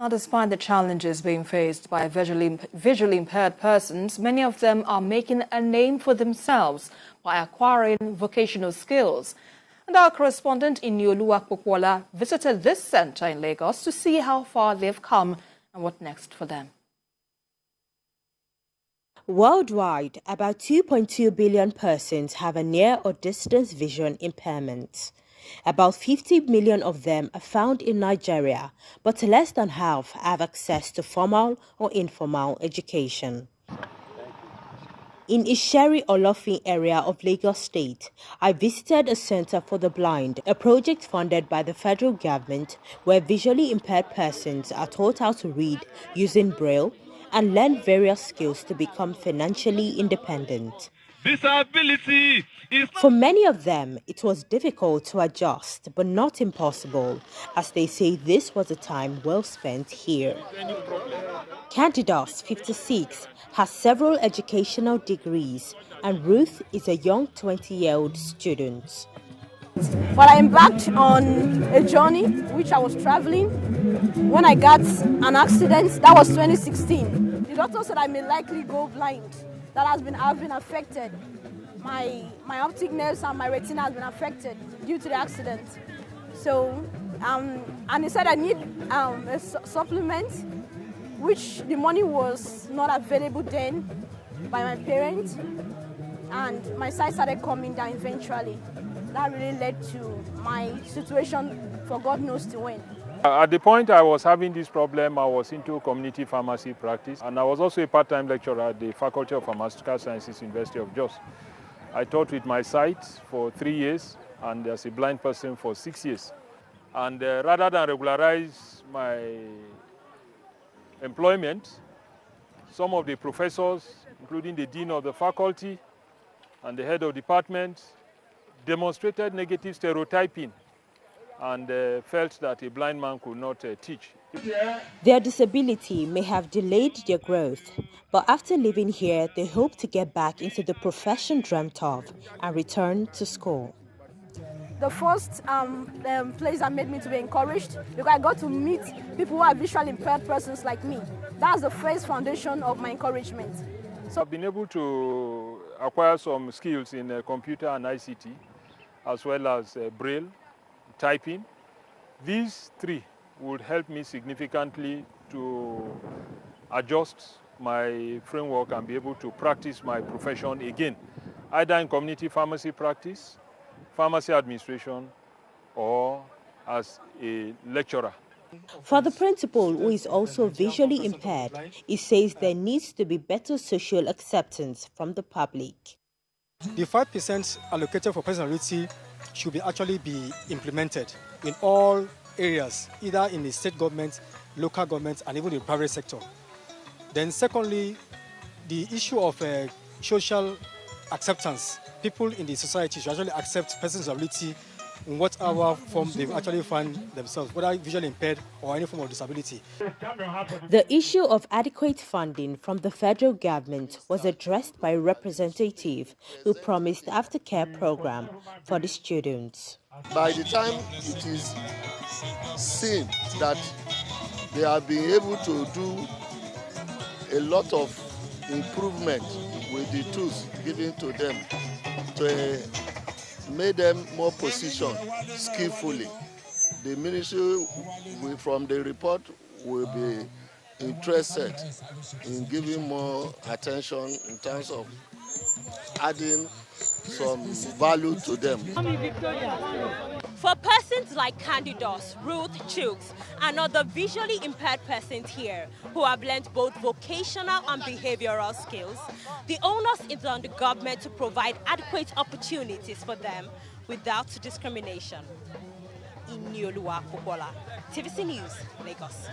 Now, despite the challenges being faced by visually impaired persons, many of them are making a name for themselves by acquiring vocational skills. And our correspondent in Oluwa visited this center in Lagos to see how far they've come and what next for them. Worldwide, about 2.2 billion persons have a near or distance vision impairment. About 50 million of them are found in Nigeria, but less than half have access to formal or informal education. In Isheri Olofin area of Lagos State, I visited a center for the blind, a project funded by the federal government where visually impaired persons are taught how to read using Braille and learn various skills to become financially independent. Disability is For many of them, it was difficult to adjust, but not impossible, as they say this was a time well spent here. Candidas, 56, has several educational degrees, and Ruth is a young 20-year-old student. But I embarked on a journey which I was traveling when I got an accident. That was 2016. The doctor said I may likely go blind. That I've been affected. My optic nerves and my retina has been affected due to the accident. So, and he said I need a supplement, which the money was not available then by my parents, and my sight started coming down eventually. That really led to my situation for God knows to when. At the point I was having this problem, I was into community pharmacy practice, and I was also a part-time lecturer at the Faculty of Pharmaceutical Sciences, University of Jos. I taught with my sight for 3 years and as a blind person for 6 years. And rather than regularize my employment, some of the professors, including the dean of the faculty and the head of department, demonstrated negative stereotyping and felt that a blind man could not teach. Their disability may have delayed their growth, but after living here, they hope to get back into the profession dreamt of and return to school. The first place that made me to be encouraged, because I got to meet people who are visually impaired persons like me. That's the first foundation of my encouragement. So I've been able to acquire some skills in computer and ICT, as well as Braille, typing. These three would help me significantly to adjust my framework and be able to practice my profession again, either in community pharmacy practice, pharmacy administration, or as a lecturer. For the principal, who is also visually impaired, he says there needs to be better social acceptance from the public. The 5% allocated for personality should actually be implemented in all areas, either in the state government, local government, and even the private sector. Then secondly, the issue of social acceptance. People in the society should actually accept persons with disability in whatever form they actually find themselves, whether visually impaired or any form of disability. The issue of adequate funding from the federal government was addressed by a representative who promised aftercare program for the students. By the time it is seen that they are being able to do a lot of improvement with the tools given to them to make them more positioned skillfully, the ministry from the report will be interested in giving more attention in terms of adding some value to them. For persons like Candidas, Ruth, Chooks, and other visually impaired persons here who have learned both vocational and behavioral skills, the onus is on the government to provide adequate opportunities for them without discrimination. In Oluwa, TVC News, Lagos.